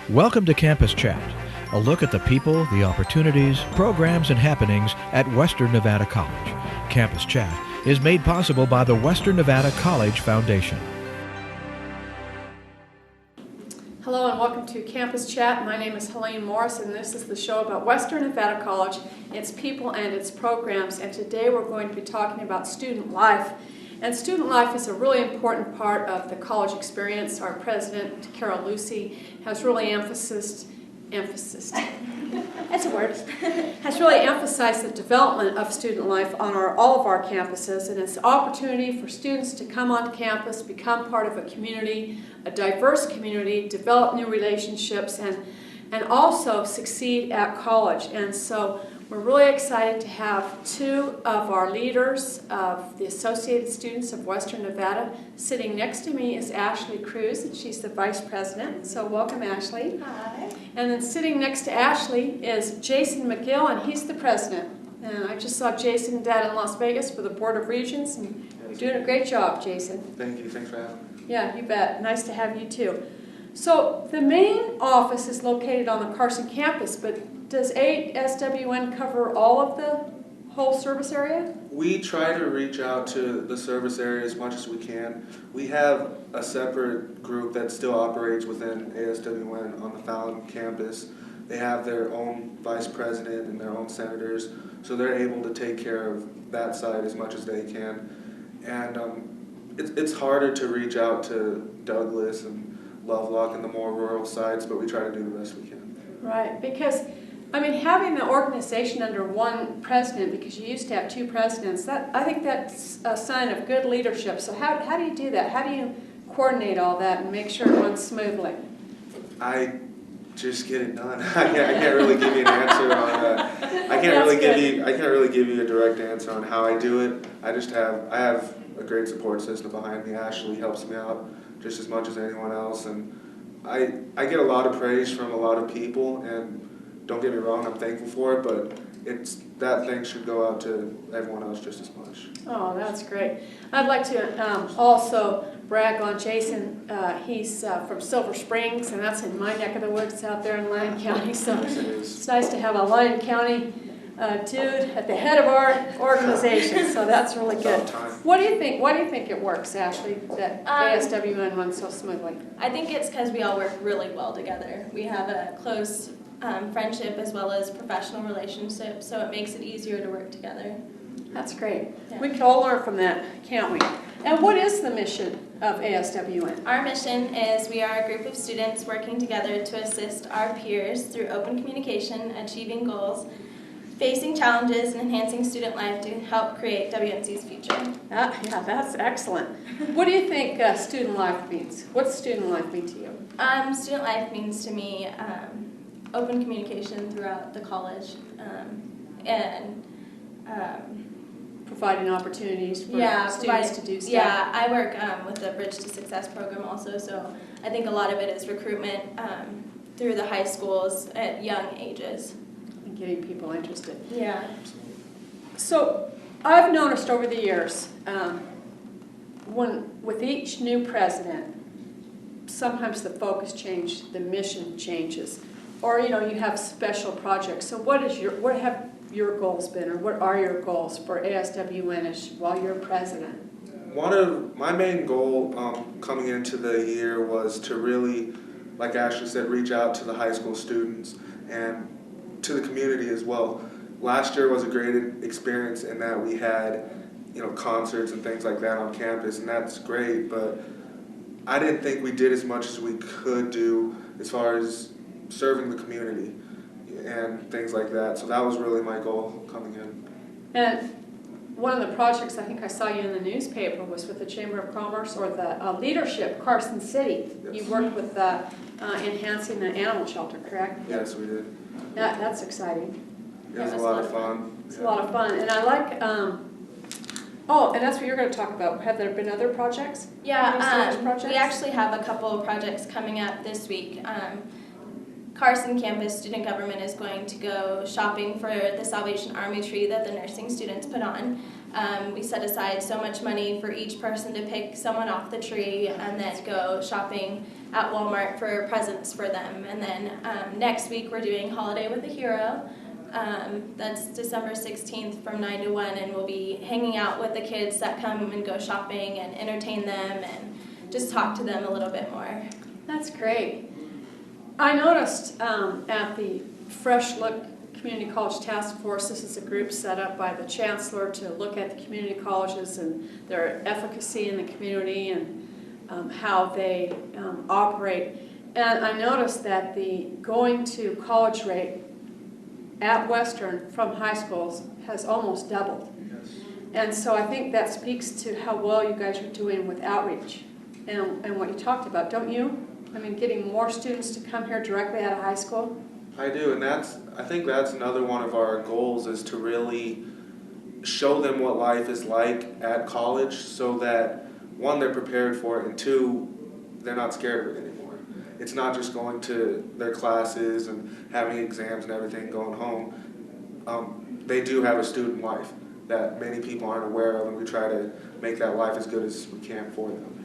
Welcome to Campus Chat, a look at the people, the opportunities, programs, and happenings at Western Nevada College. Campus Chat is made possible by the Western Nevada College Foundation. Hello and welcome to Campus Chat. My name is Helene Morris and this is the show about Western Nevada College, its people and its programs. And today we're going to be talking about student life. And student life is a really important part of the college experience. Our president, Carol Lucy, has really emphasized that's a word, has really emphasized the development of student life on all of our campuses, and it's an opportunity for students to come onto campus, become part of a community, a diverse community, develop new relationships, and also succeed at college. And so we're really excited to have two of our leaders of the Associated Students of Western Nevada. Sitting next to me is Ashley Cruz, and she's the Vice President. So welcome, Ashley. Hi. And then sitting next to Ashley is Jason McGill, and he's the President. And I just saw Jason down in Las Vegas for the Board of Regents, and you're doing a great job, Jason. Thank you. Thanks for having me. Yeah, you bet. Nice to have you too. So the main office is located on the Carson campus, but does ASWN cover all of the whole service area? We try to reach out to the service area as much as we can. We have a separate group that still operates within ASWN on the Fallon campus. They have their own vice president and their own senators, so they're able to take care of that side as much as they can. And it's harder to reach out to Douglas and Lovelock and the more rural sides, but we try to do the best we can. Right, because having the organization under one president, because you used to have two presidents, I think that's a sign of good leadership. So how do you do that? How do you coordinate all that and make sure it runs smoothly? I just get it done. I can't really give you an answer on that. I can't really give you a direct answer on how I do it. I have a great support system behind me. Ashley helps me out just as much as anyone else, and I get a lot of praise from a lot of people, and don't get me wrong, I'm thankful for it, but that thing should go out to everyone else just as much. Oh, that's great. I'd like to also brag on Jason. He's from Silver Springs, and that's in my neck of the woods out there in Lyon County, so it's nice to have a Lyon County dude at the head of our organization, so that's really good. What do you think? Why do you think it works, Ashley, that ASWN runs so smoothly? I think it's because we all work really well together. We have a close friendship as well as professional relationships, so it makes it easier to work together. That's great. Yeah. We can all learn from that, can't we? And what is the mission of ASWN? Our mission is we are a group of students working together to assist our peers through open communication, achieving goals, facing challenges, and enhancing student life to help create WNC's future. Yeah, that's excellent. What do you think student life means? What's student life mean to you? Student life means to me open communication throughout the college and providing opportunities for students to do stuff. Yeah, I work with the Bridge to Success program also, so I think a lot of it is recruitment through the high schools at young ages. And getting people interested. Yeah. So I've noticed over the years, with each new president, sometimes the focus changes, the mission changes, or you have special projects. So what have your goals been, or what are your goals for ASWN while you're president? One of my main goal coming into the year was to really, like Ashley said, reach out to the high school students and to the community as well. Last year was a great experience in that we had, concerts and things like that on campus, and that's great, but I didn't think we did as much as we could do as far as serving the community and things like that. So that was really my goal coming in. And one of the projects I think I saw you in the newspaper was with the Chamber of Commerce or the leadership, Carson City. Yes. You worked with enhancing the animal shelter, correct? Yes, we did. That's exciting. It was a lot of fun. It's a lot of fun. And I like, and that's what you're going to talk about. Have there been other projects? Yeah, projects? We actually have a couple of projects coming up this week. Carson campus student government is going to go shopping for the Salvation Army tree that the nursing students put on. We set aside so much money for each person to pick someone off the tree and then go shopping at Walmart for presents for them. And then next week we're doing Holiday with a Hero. That's December 16th from 9 to 1, and we'll be hanging out with the kids that come and go shopping and entertain them and just talk to them a little bit more. That's great. I noticed at the Fresh Look Community College Task Force, this is a group set up by the Chancellor to look at the community colleges and their efficacy in the community and how they operate. And I noticed that the going to college rate at Western from high schools has almost doubled. Yes. And so I think that speaks to how well you guys are doing with outreach and what you talked about, don't you? I mean, getting more students to come here directly out of high school? I do, and I think that's another one of our goals, is to really show them what life is like at college so that, one, they're prepared for it, and two, they're not scared of it anymore. It's not just going to their classes and having exams and everything, going home. They do have a student life that many people aren't aware of, and we try to make that life as good as we can for them.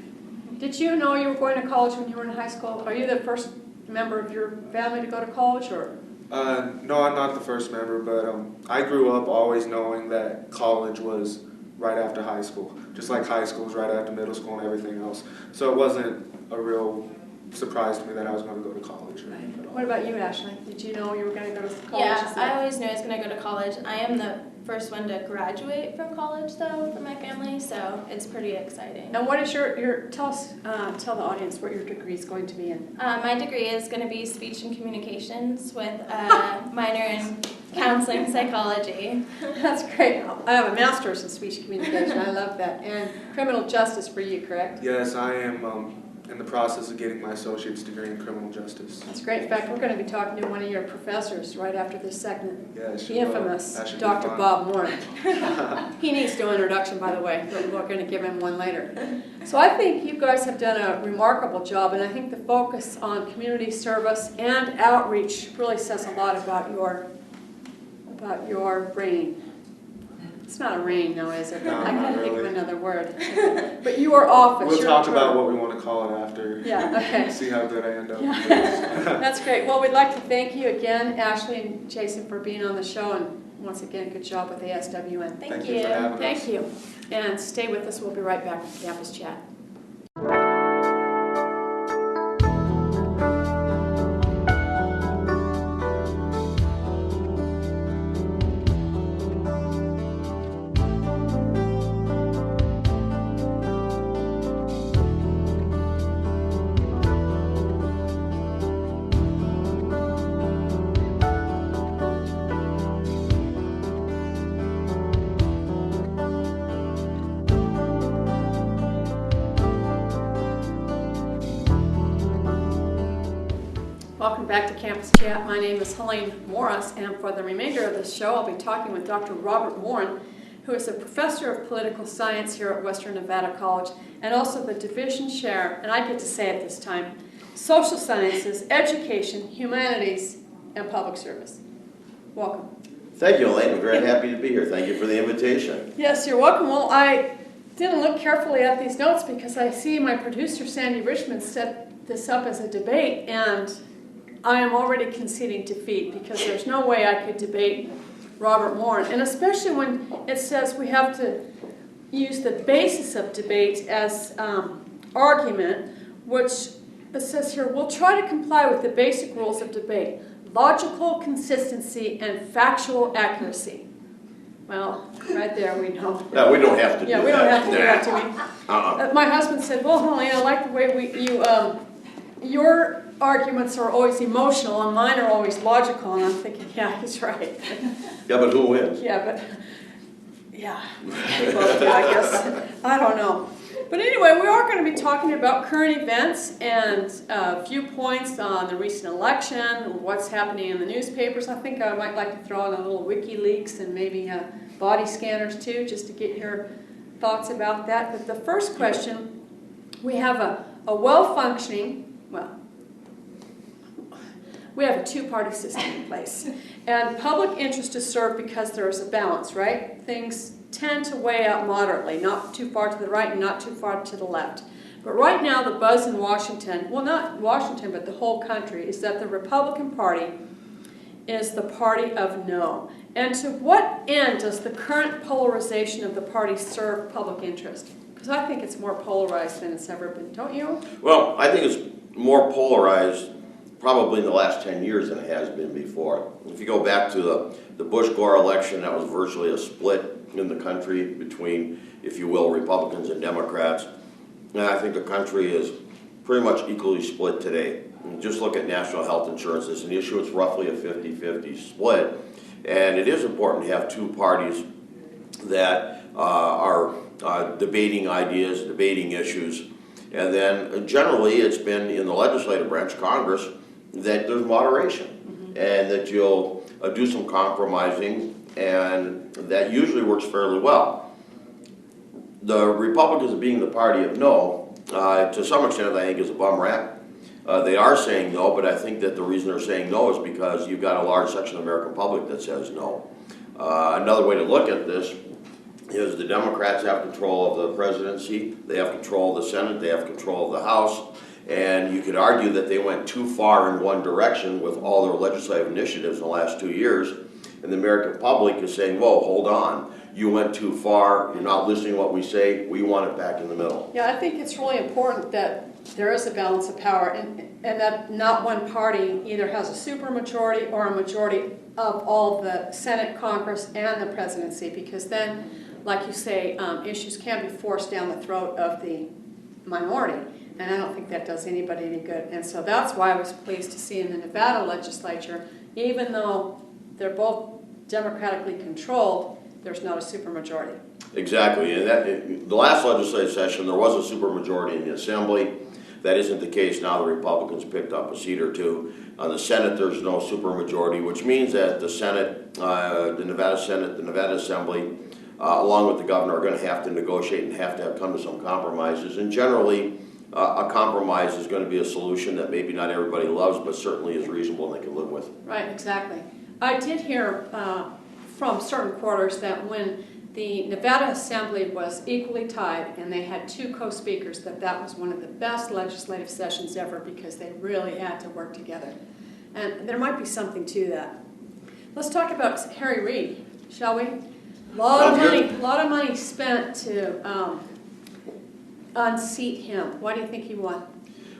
Did you know you were going to college when you were in high school? Are you the first member of your family to go to college, or? No, I'm not the first member, but I grew up always knowing that college was right after high school, just like high school was right after middle school and everything else. So it wasn't a real surprise to me that I was going to go to college. What about you, Ashley? Did you know you were going to go to college? Yeah, I always knew I was going to go to college. I am the first one to graduate from college, though, for my family, so it's pretty exciting. And what is tell the audience what your degree is going to be in. My degree is going to be speech and communications with a minor in counseling psychology. That's great. I have a master's in speech communication. I love that. And criminal justice for you, correct? Yes, I am in the process of getting my associate's degree in criminal justice. That's great. In fact, we're going to be talking to one of your professors right after this segment. Yes, the infamous Dr. Bob Morin. He needs no introduction, by the way, but we're going to give him one later. So I think you guys have done a remarkable job, and I think the focus on community service and outreach really says a lot about your brain. It's not a reign, though, is it? No, I can't think of really. another word. But your office. We'll your talk term. about what we want to call it after. Yeah, okay. See how good I end up. Yeah. That's great. Well, we'd like to thank you again, Ashley and Jason, for being on the show, and once again, good job with ASWN. Thank you for having us. Thank you. And stay with us. We'll be right back with Campus Chat. Welcome back to Campus Chat. My name is Helene Morris, and for the remainder of this show, I'll be talking with Dr. Robert Morin, who is a professor of political science here at Western Nevada College, and also the division chair, and I get to say it this time, social sciences, education, humanities, and public service. Welcome. Thank you, Elaine. I'm very happy to be here. Thank you for the invitation. Yes, you're welcome. Well, I didn't look carefully at these notes because I see my producer, Sandy Richmond, set this up as a debate, and I am already conceding defeat because there's no way I could debate Robert Morin, and especially when it says we have to use the basis of debate as argument, which it says here, we'll try to comply with the basic rules of debate, logical consistency and factual accuracy. Well, right there we know. No, we don't have to do that. Yeah, we don't have to do that to me. My husband said, well, Helene, I like the way your arguments are always emotional and mine are always logical, and I'm thinking, yeah, he's right. Yeah, but who wins? Yeah, both do, I guess. I don't know. But anyway, we are going to be talking about current events and viewpoints on the recent election, what's happening in the newspapers. I think I might like to throw in a little WikiLeaks and maybe body scanners too, just to get your thoughts about that. But the first question, we have a well-functioning, we have a two-party system in place. And public interest is served because there's a balance, right? Things tend to weigh out moderately, not too far to the right and not too far to the left. But right now the buzz in Washington, well not Washington but the whole country, is that the Republican Party is the party of no. And to what end does the current polarization of the party serve public interest? Because I think it's more polarized than it's ever been, don't you? Well, I think it's more polarized probably in the last 10 years than it has been before. If you go back to the Bush-Gore election, that was virtually a split in the country between, if you will, Republicans and Democrats. And I think the country is pretty much equally split today. And just look at national health insurance as an issue. It's roughly a 50-50 split. And it is important to have two parties that are debating ideas, debating issues. And then generally it's been in the legislative branch, Congress, that there's moderation and that you'll do some compromising, and that usually works fairly well. The Republicans being the party of no, to some extent I think is a bum rap. They are saying no, but I think that the reason they're saying no is because you've got a large section of the American public that says no. Another way to look at this is the Democrats have control of the presidency, they have control of the Senate, they have control of the House, and you could argue that they went too far in one direction with all their legislative initiatives in the last 2 years, and the American public is saying, whoa, hold on, you went too far, you're not listening to what we say, we want it back in the middle. Yeah, I think it's really important that there is a balance of power and that not one party either has a supermajority or a majority of all the Senate, Congress, and the presidency, because then, like you say, issues can be forced down the throat of the minority, and I don't think that does anybody any good. And so that's why I was pleased to see in the Nevada legislature, even though they're both democratically controlled, there's not a supermajority. Exactly, and the last legislative session there was a supermajority in the Assembly. That isn't the case now. The Republicans picked up a seat or two. On the Senate, there's no supermajority, which means that the Senate, the Nevada Senate, the Nevada Assembly, along with the governor, are going to have to negotiate and have to come to some compromises. And generally, a compromise is going to be a solution that maybe not everybody loves, but certainly is reasonable and they can live with. Right, exactly. I did hear from certain quarters that when the Nevada Assembly was equally tied and they had two co-speakers, that was one of the best legislative sessions ever because they really had to work together. And there might be something to that. Let's talk about Harry Reid, shall we? A lot of money spent to unseat him. Why do you think he won?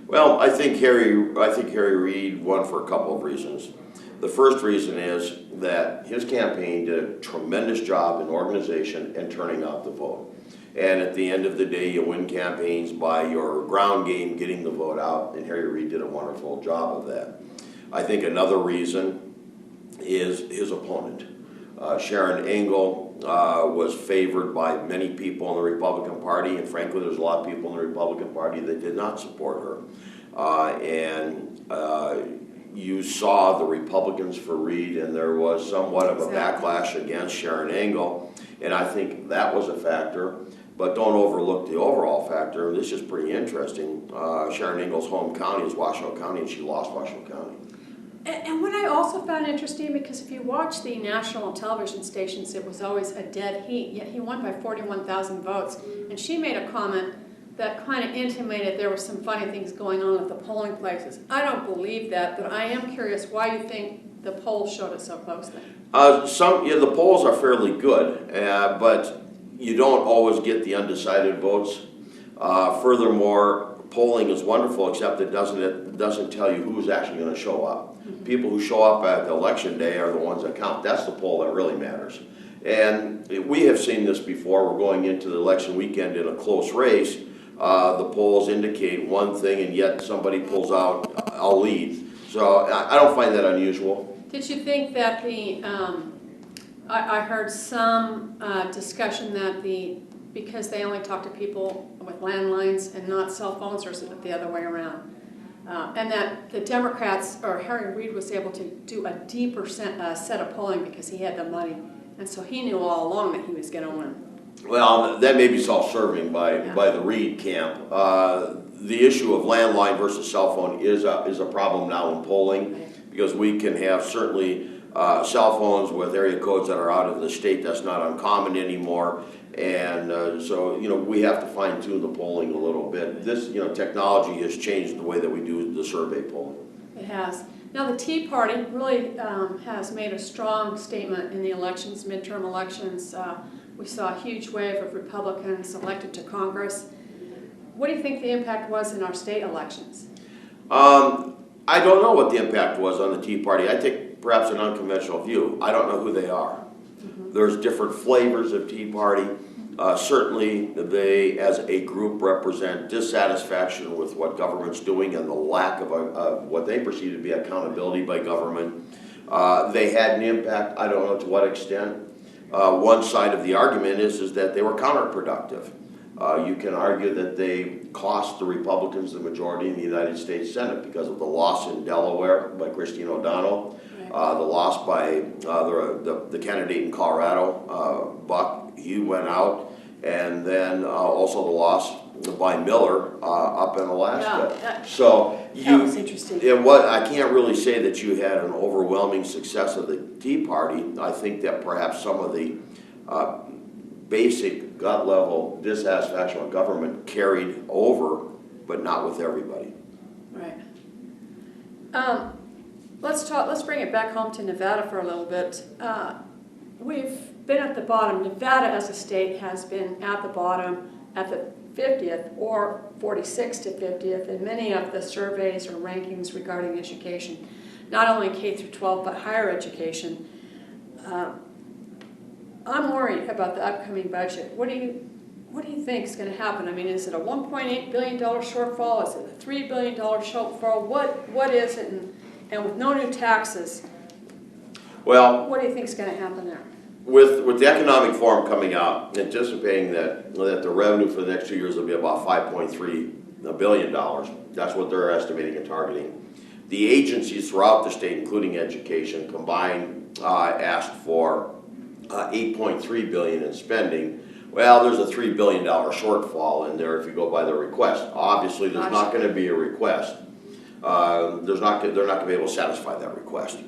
Well, I think Harry Reid won for a couple of reasons. The first reason is that his campaign did a tremendous job in organization and turning out the vote. And at the end of the day, you win campaigns by your ground game, getting the vote out, and Harry Reid did a wonderful job of that. I think another reason is his opponent. Sharon Engel was favored by many people in the Republican Party, and frankly, there's a lot of people in the Republican Party that did not support her. You saw the Republicans for Reid, and there was somewhat of a backlash against Sharon Engel, and I think that was a factor. But don't overlook the overall factor. This is pretty interesting. Sharon Engel's home county is Washoe County, and she lost Washoe County. And what I also found interesting, because if you watch the national television stations, it was always a dead heat, yet he won by 41,000 votes. And she made a comment that kind of intimated there were some funny things going on at the polling places. I don't believe that, but I am curious why you think the polls showed it so closely. The polls are fairly good, but you don't always get the undecided votes. Furthermore, polling is wonderful, except it doesn't tell you who's actually going to show up. Mm-hmm. People who show up at the election day are the ones that count. That's the poll that really matters. And we have seen this before. We're going into the election weekend in a close race. The polls indicate one thing, and yet somebody pulls out a lead. So I don't find that unusual. Did you think that I heard some discussion that because they only talk to people with landlines and not cell phones, or is it the other way around? And that the Democrats, or Harry Reid, was able to do a deeper set of polling because he had the money. And so he knew all along that he was going to win. Well, that may be self-serving by the Reid camp. The issue of landline versus cell phone is a problem now in polling, because we can have certainly cell phones with area codes that are out of the state. That's not uncommon anymore. And so, we have to fine tune the polling a little bit. This, technology has changed the way that we do the survey polling. It has. Now the Tea Party really has made a strong statement in the elections, midterm elections. We saw a huge wave of Republicans elected to Congress. What do you think the impact was in our state elections? I don't know what the impact was on the Tea Party. I take perhaps an unconventional view. I don't know who they are. There's different flavors of Tea Party. Certainly they, as a group, represent dissatisfaction with what government's doing and the lack of what they perceive to be accountability by government. They had an impact, I don't know to what extent. One side of the argument is that they were counterproductive. You can argue that they cost the Republicans the majority in the United States Senate because of the loss in Delaware by Christine O'Donnell, the loss by the candidate in Colorado, Buck. He went out, and then also the loss by Miller up in Alaska. Yeah, so that was interesting. I can't really say that you had an overwhelming success of the Tea Party. I think that perhaps some of the basic gut level dissatisfaction with government carried over, but not with everybody. Right. Let's bring it back home to Nevada for a little bit. We've been at the bottom. Nevada as a state has been at the bottom at the 50th or 46th to 50th in many of the surveys or rankings regarding education, not only K through 12 but higher education. I'm worried about the upcoming budget. What do you think is going to happen? I mean, is it a $1.8 billion shortfall? Is it a $3 billion shortfall? What is it? And with no new taxes, well, what do you think is going to happen there? With the economic forum coming out, anticipating that the revenue for the next 2 years will be about $5.3 billion. That's what they're estimating and targeting. The agencies throughout the state, including education, combined asked for $8.3 billion in spending. Well, there's a $3 billion shortfall in there if you go by the request. Obviously, there's not going to be a request. They're not going to be able to satisfy that request.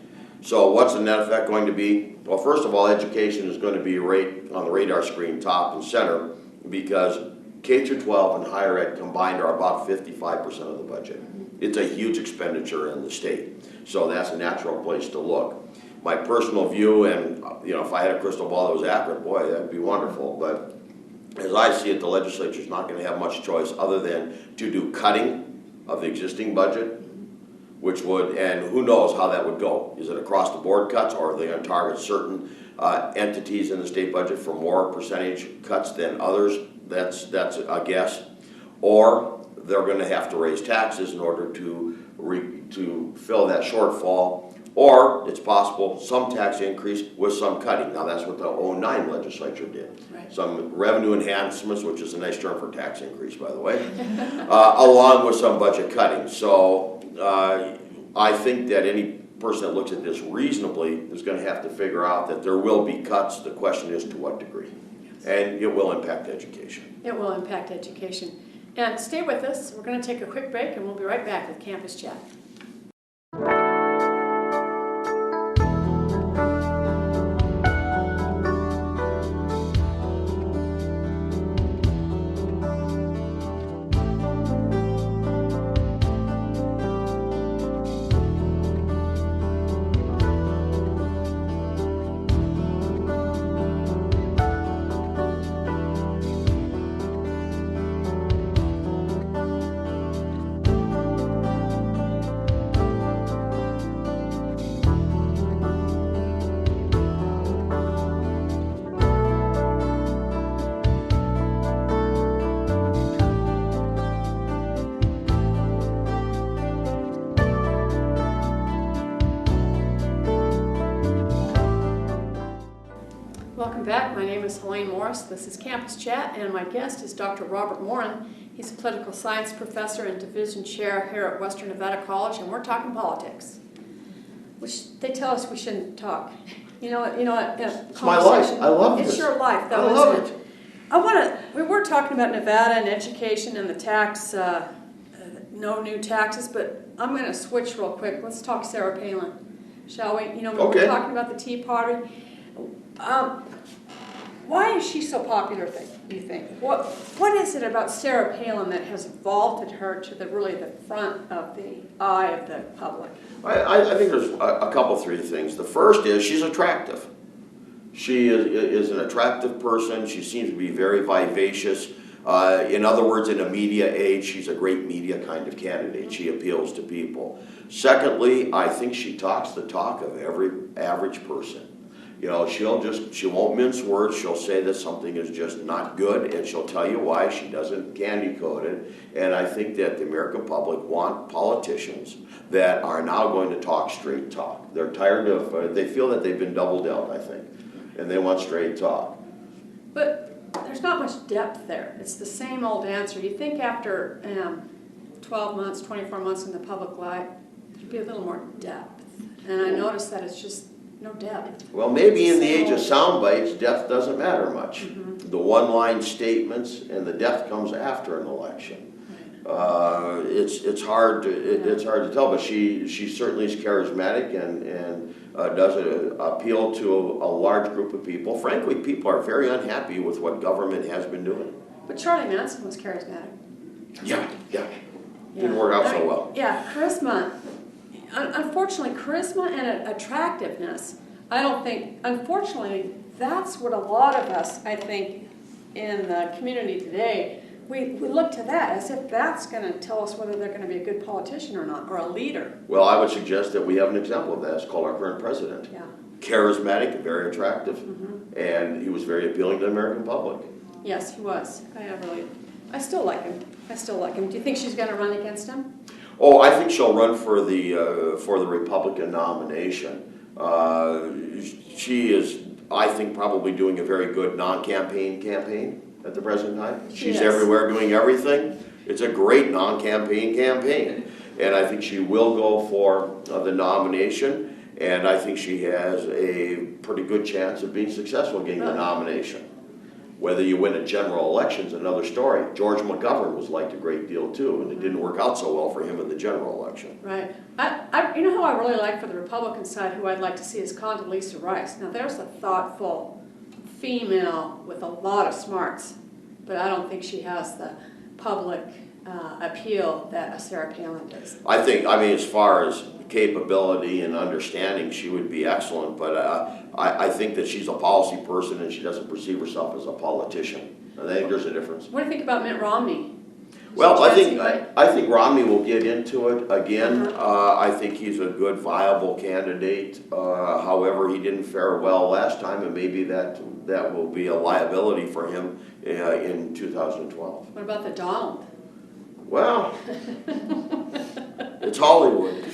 So what's the net effect going to be? Well, first of all, education is going to be right on the radar screen, top and center, because K through 12 and higher ed combined are about 55% of the budget. It's a huge expenditure in the state, so that's a natural place to look. My personal view, and if I had a crystal ball that was accurate, boy, that'd be wonderful. But as I see it, the legislature is not going to have much choice other than to do cutting of the existing budget, which would, and who knows how that would go. Is it across the board cuts, or are they going to target certain entities in the state budget for more percentage cuts than others? That's a guess. Or they're going to have to raise taxes in order to fill that shortfall. Or it's possible some tax increase with some cutting. Now that's what the 2009 legislature did. Right. Some revenue enhancements, which is a nice term for tax increase, by the way, along with some budget cutting. So I think that any person that looks at this reasonably is going to have to figure out that there will be cuts. The question is to what degree. Yes. And it will impact education. It will impact education. And stay with us. We're going to take a quick break and we'll be right back with Campus Chat. Welcome back. My name is Helene Morris. This is Campus Chat, and my guest is Dr. Robert Morin. He's a political science professor and division chair here at Western Nevada College, and we're talking politics, which they tell us we shouldn't talk. You know what? It's my life. I love it. It's your life, though, I love it. We were talking about Nevada and education and the tax, no new taxes, but I'm going to switch real quick. Let's talk Sarah Palin. shall we? You know, when Okay. we're talking about the Tea Party. Why is she so popular, do you think? What is it about Sarah Palin that has vaulted her to really the front of the eye of the public? I think there's a couple, three things. The first is she's attractive. She is an attractive person. She seems to be very vivacious. In other words, in a media age, she's a great media kind of candidate. She appeals to people. Secondly, I think she talks the talk of every average person. You know, she won't mince words. She'll say that something is just not good, and she'll tell you why. She doesn't candy coat it. And I think that the American public want politicians that are now going to talk straight talk. They're tired of, they feel that they've been double dealt, I think, and they want straight talk. But there's not much depth there. It's the same old answer. You think after 12 months, 24 months in the public light, there'd be a little more depth. And I noticed that it's just no depth. Well, maybe in the age of sound bites, depth doesn't matter much. Mm-hmm. The one-line statements and the depth comes after an election. It's hard to tell, but she certainly is charismatic and does appeal to a large group of people. Frankly, people are very unhappy with what government has been doing. But Charlie Manson was charismatic. Yeah. Didn't work out so well. Yeah, charisma. Unfortunately, charisma and attractiveness, I don't think, unfortunately, that's what a lot of us, I think, in the community today, we look to that as if that's going to tell us whether they're going to be a good politician or not, or a leader. Well, I would suggest that we have an example of that. It's called our current president. Yeah. Charismatic and very attractive, Mm-hmm. and he was very appealing to the American public. Yes, he was. I still like him. Do you think she's going to run against him? Oh, I think she'll run for the Republican nomination. She is, I think, probably doing a very good non-campaign campaign at the present time. She's everywhere doing everything. It's a great non-campaign campaign. And I think she will go for the nomination, and I think she has a pretty good chance of being successful getting the nomination. Whether you win a general election is another story. George McGovern was liked a great deal too, and it didn't work out so well for him in the general election. Right. You know who I really like for the Republican side, who I'd like to see, is Condoleezza Rice. Now, there's a thoughtful female with a lot of smarts, but I don't think she has the public appeal that a Sarah Palin does. I mean, as far as capability and understanding, she would be excellent, but I think that she's a policy person and she doesn't perceive herself as a politician. I think there's a difference. What do you think about Mitt Romney? Well, I think Romney will get into it again. I think he's a good, viable candidate. However, he didn't fare well last time, and maybe that will be a liability for him in 2012. What about the Donald? Well, it's Hollywood.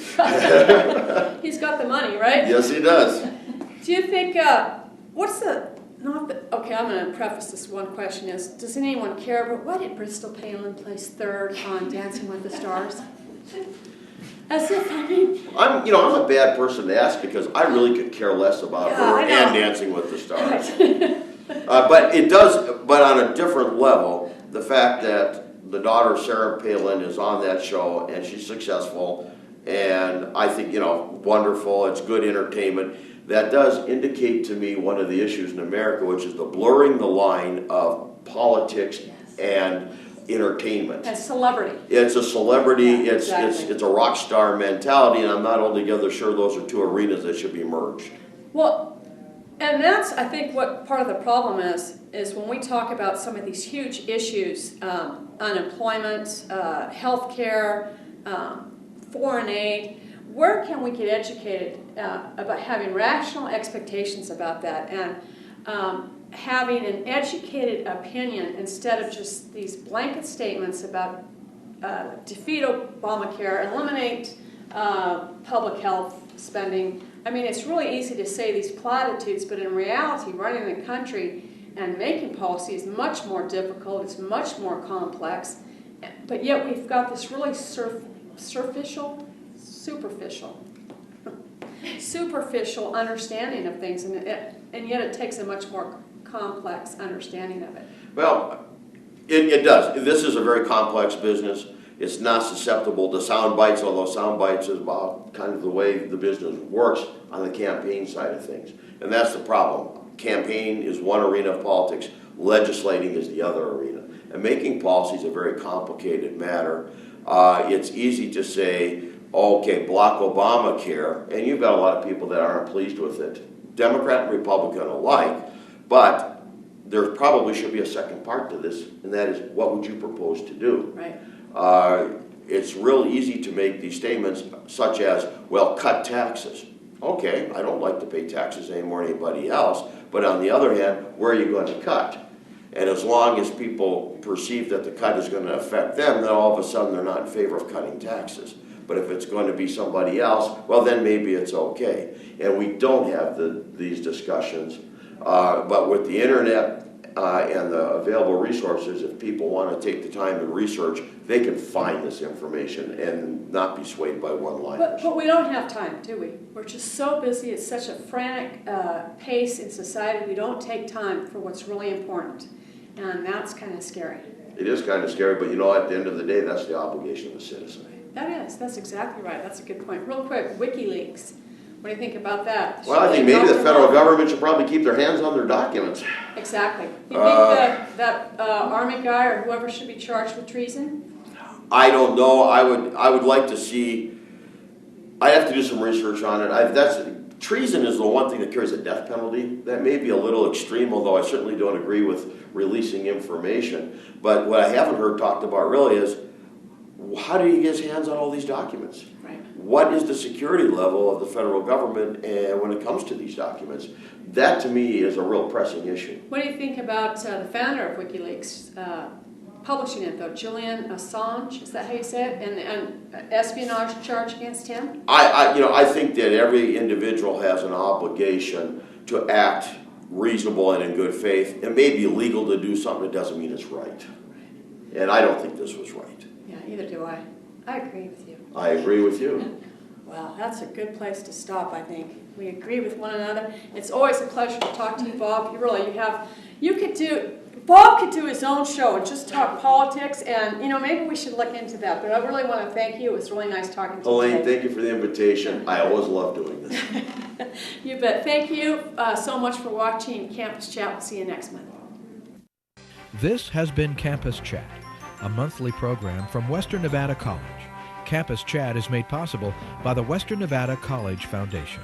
He's got the money, right? Yes, he does. Do you think, okay, I'm going to preface this one question is, does anyone care, but why did Bristol Palin place third on Dancing with the Stars? As if, I mean... I'm a bad person to ask because I really could care less about her and Dancing with the Stars. But on a different level, the fact that the daughter Sarah Palin is on that show and she's successful, and I think, wonderful, it's good entertainment. That does indicate to me one of the issues in America, which is the blurring the line of politics and entertainment. And celebrity. It's a celebrity, Yeah, it's a rock star mentality, and I'm not altogether sure those are two arenas that should be merged. Well, and that's, I think, what part of the problem is when we talk about some of these huge issues, unemployment, health care, foreign aid, where can we get educated about having rational expectations about that and having an educated opinion instead of just these blanket statements about defeat Obamacare, eliminate public health spending. I mean, it's really easy to say these platitudes, but in reality, running the country and making policy is much more difficult, it's much more complex, but yet we've got this really superficial understanding of things, and yet it takes a much more complex understanding of it. Well, it does. This is a very complex business. It's not susceptible to sound bites, although sound bites is about kind of the way the business works on the campaign side of things. And that's the problem. Campaign is one arena of politics, legislating is the other arena. And making policy is a very complicated matter. It's easy to say, okay, block Obamacare, and you've got a lot of people that aren't pleased with it, Democrat and Republican alike, but there probably should be a second part to this, and that is, what would you propose to do? Right. It's real easy to make these statements such as, well, cut taxes. Okay, I don't like to pay taxes any more than anybody else, but on the other hand, where are you going to cut? And as long as people perceive that the cut is going to affect them, then all of a sudden they're not in favor of cutting taxes. But if it's going to be somebody else, well, then maybe it's okay. And we don't have these discussions. But with the internet and the available resources, if people want to take the time and research, they can find this information and not be swayed by one-liners. But we don't have time, do we? We're just so busy. It's such a frantic pace in society. We don't take time for what's really important. And that's kind of scary. It is kind of scary, but you know, at the end of the day, that's the obligation of the citizen. That is. That's exactly right. That's a good point. Real quick, WikiLeaks. What do you think about that? Well, I think maybe the federal government should probably keep their hands on their documents. Exactly. You think that Army guy or whoever should be charged with treason? I don't know. I would like to see. I have to do some research on it. Treason is the one thing that carries a death penalty. That may be a little extreme, although I certainly don't agree with releasing information. But what I haven't heard talked about really is, how do you get his hands on all these documents? Right. What is the security level of the federal government when it comes to these documents? That, to me, is a real pressing issue. What do you think about the founder of WikiLeaks publishing it, though? Julian Assange, is that how you say it? And espionage charge against him? I think that every individual has an obligation to act reasonable and in good faith. It may be illegal to do something, it doesn't mean it's right. And I don't think this was right. Yeah, neither do I. I agree with you. I agree with you. Well, that's a good place to stop, I think. We agree with one another. It's always a pleasure to talk to you, Bob. Bob could do his own show and just talk politics, and, maybe we should look into that. But I really want to thank you. It was really nice talking to you Elaine, today. thank you for the invitation. I always love doing this. You bet. Thank you so much for watching Campus Chat. We'll see you next month. This has been Campus Chat, a monthly program from Western Nevada College. Campus Chat is made possible by the Western Nevada College Foundation.